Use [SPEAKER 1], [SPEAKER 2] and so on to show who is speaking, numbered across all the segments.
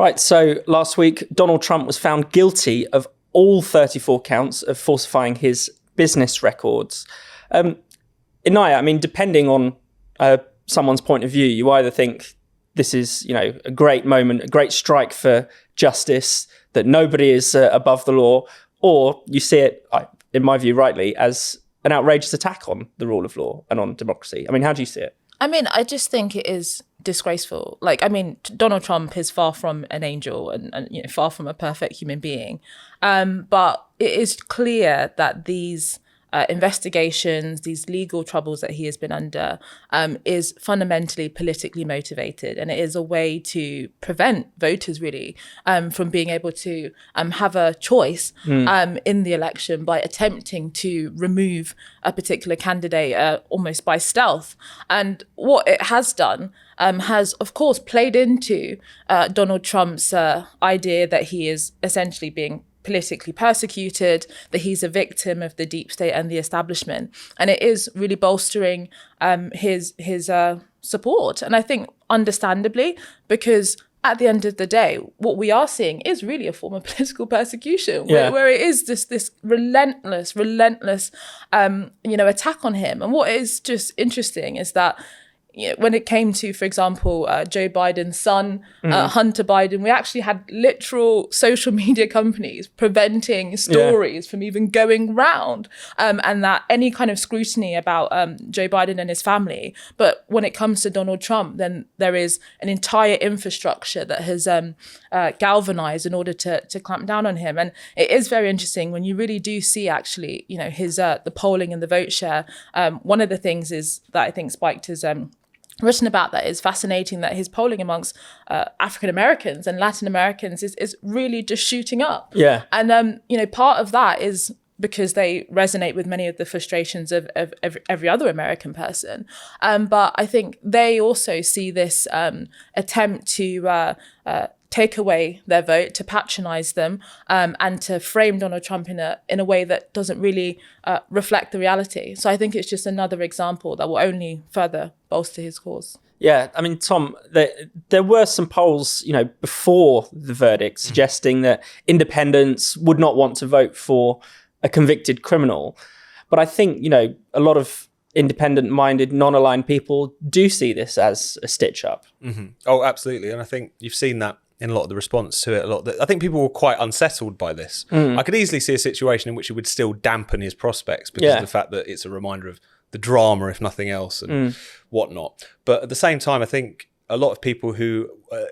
[SPEAKER 1] Right, so last week, Donald Trump was found guilty of all 34 counts of falsifying his business records. Inaya, I mean, depending on someone's point of view, you either think this is, a great moment, a great strike for justice, that nobody is above the law, or you see it, in my view, rightly, as an outrageous attack on the rule of law and on democracy. I mean, how do you see it?
[SPEAKER 2] I mean, I just think it is disgraceful. Donald Trump is far from an angel and far from a perfect human being. But it is clear that these investigations, these legal troubles that he has been under, is fundamentally politically motivated. And it is a way to prevent voters really from being able to have a choice in the election by attempting to remove a particular candidate almost by stealth. And what it has done has, of course, played into Donald Trump's idea that he is essentially being politically persecuted, that he's a victim of the deep state and the establishment. And it is really bolstering his support. And I think understandably, because at the end of the day, what we are seeing is really a form of political persecution, where it is just this relentless, attack on him. And what is just interesting is that when it came to, for example, Joe Biden's son, Hunter Biden, we actually had literal social media companies preventing stories from even going round, and that any kind of scrutiny about Joe Biden and his family. But when it comes to Donald Trump, then there is an entire infrastructure that has galvanized in order to clamp down on him. And it is very interesting when you really do see actually, his the polling and the vote share. One of the things is that I think Spiked has written about that is fascinating, that his polling amongst African Americans and Latin Americans is really just shooting up.
[SPEAKER 1] Yeah.
[SPEAKER 2] And, part of that is because they resonate with many of the frustrations of every other American person. But I think they also see this attempt to take away their vote, to patronize them, and to frame Donald Trump in a way that doesn't really reflect the reality. So I think it's just another example that will only further bolster his cause.
[SPEAKER 1] Yeah, I mean, Tom, there were some polls, before the verdict suggesting that independents would not want to vote for a convicted criminal. But I think, a lot of independent-minded, non-aligned people do see this as a stitch-up.
[SPEAKER 3] Mm-hmm. Oh, absolutely. And I think you've seen that in a lot of the response to it. I think people were quite unsettled by this. I could easily see a situation in which it would still dampen his prospects because of the fact that it's a reminder of the drama, if nothing else, and whatnot. But at the same time, I think a lot of people who,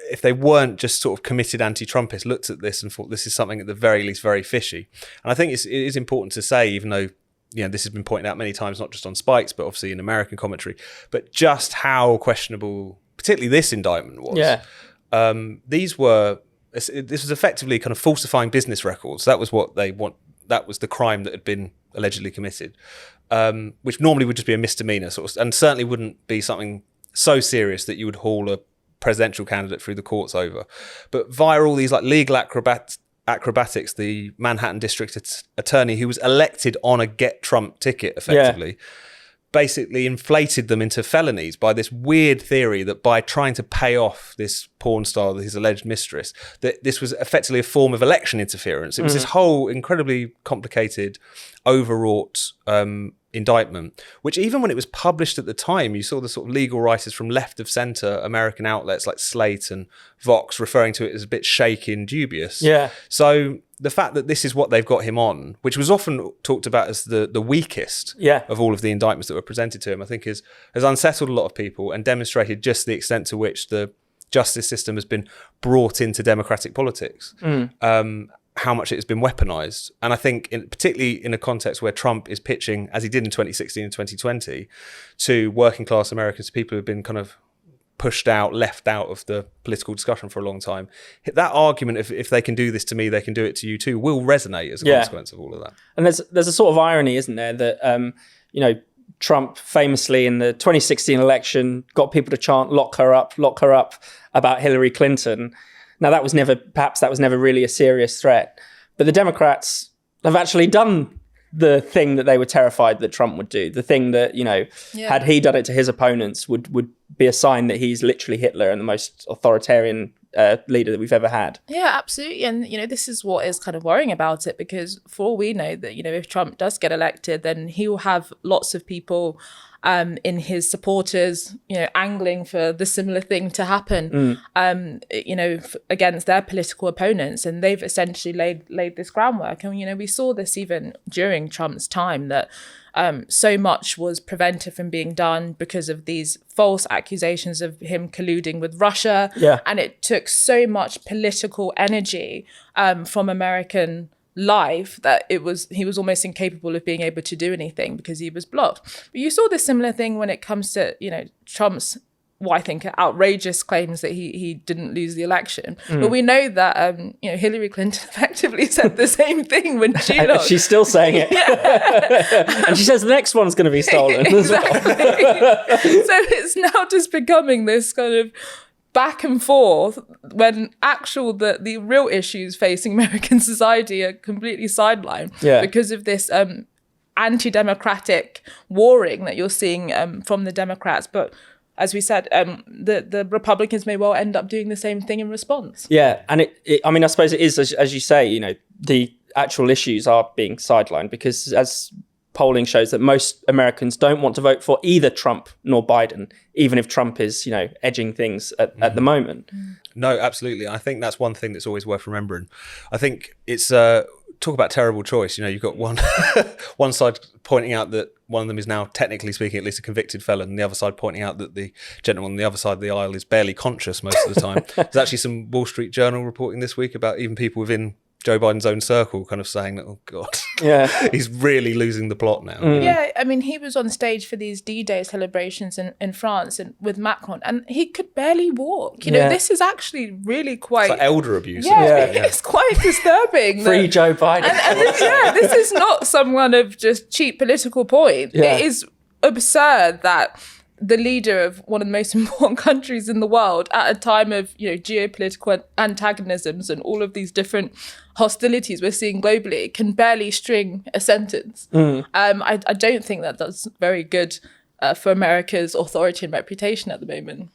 [SPEAKER 3] if they weren't just sort of committed anti-Trumpists, looked at this and thought this is something at the very least very fishy. And I think it is important to say, even though this has been pointed out many times, not just on Spikes, but obviously in American commentary, but just how questionable, particularly this indictment was.
[SPEAKER 1] Yeah.
[SPEAKER 3] This was effectively kind of falsifying business records. That was what they want. That was the crime that had been allegedly committed, which normally would just be a misdemeanor, and certainly wouldn't be something so serious that you would haul a presidential candidate through the courts over. But via all these legal acrobatics, the Manhattan District Attorney, who was elected on a Get Trump ticket, effectively, basically inflated them into felonies by this weird theory that by trying to pay off this porn star, his alleged mistress, that this was effectively a form of election interference. It was this whole incredibly complicated, overwrought indictment, which even when it was published at the time, you saw the sort of legal writers from left of centre American outlets like Slate and Vox referring to it as a bit shaky and dubious.
[SPEAKER 1] Yeah.
[SPEAKER 3] So the fact that this is what they've got him on, which was often talked about as the weakest of all of the indictments that were presented to him, I think has unsettled a lot of people and demonstrated just the extent to which the justice system has been brought into democratic politics. How much it has been weaponized. And I think particularly in a context where Trump is pitching, as he did in 2016 and 2020, to working class Americans, to people who have been kind of pushed out, left out of the political discussion for a long time. That argument, if they can do this to me, they can do it to you too, will resonate as a consequence of all of that.
[SPEAKER 1] And there's a sort of irony, isn't there, that, Trump famously in the 2016 election got people to chant, lock her up, about Hillary Clinton. Now, that was never really a serious threat. But the Democrats have actually done the thing that they were terrified that Trump would do. The thing that, had he done it to his opponents would be a sign that he's literally Hitler and the most authoritarian leader that we've ever had.
[SPEAKER 2] Yeah, absolutely. And, this is what is kind of worrying about it, because for all we know that, if Trump does get elected, then he will have lots of people in his supporters, angling for the similar thing to happen, against their political opponents. And they've essentially laid this groundwork. And, we saw this even during Trump's time, that so much was prevented from being done because of these false accusations of him colluding with Russia.
[SPEAKER 1] Yeah.
[SPEAKER 2] And it took so much political energy from American life that he was almost incapable of being able to do anything because he was blocked. But you saw this similar thing when it comes to, Trump's, what I think are outrageous claims that he didn't lose the election. But we know that, Hillary Clinton effectively said the same thing when she lost.
[SPEAKER 1] She's still saying it. Yeah. And she says the next one's going to be stolen as well.
[SPEAKER 2] So it's now just becoming this kind of back and forth when the real issues facing American society are completely sidelined because of this anti-democratic warring that you're seeing from the Democrats. But as we said, the Republicans may well end up doing the same thing in response.
[SPEAKER 1] Yeah, and I suppose it is, as you say, the actual issues are being sidelined because, as polling shows, that most Americans don't want to vote for either Trump nor Biden, even if Trump is, edging things at the moment.
[SPEAKER 3] No, absolutely. I think that's one thing that's always worth remembering. I think it's talk about terrible choice. You've got one side pointing out that one of them is now, technically speaking, at least a convicted felon, and the other side pointing out that the gentleman on the other side of the aisle is barely conscious most of the time. There's actually some Wall Street Journal reporting this week about even people within Joe Biden's own circle kind of saying that, oh God, he's really losing the plot now.
[SPEAKER 2] Yeah, he was on stage for these D-Day celebrations in France and with Macron, and he could barely walk. This is actually really quite...
[SPEAKER 3] It's like elder abuse.
[SPEAKER 2] It's quite disturbing.
[SPEAKER 1] Free Joe Biden.
[SPEAKER 2] And this is not some kind of just cheap political point.
[SPEAKER 1] Yeah.
[SPEAKER 2] It is absurd that the leader of one of the most important countries in the world at a time of geopolitical antagonisms and all of these different hostilities we're seeing globally can barely string a sentence. I don't think that's very good for America's authority and reputation at the moment.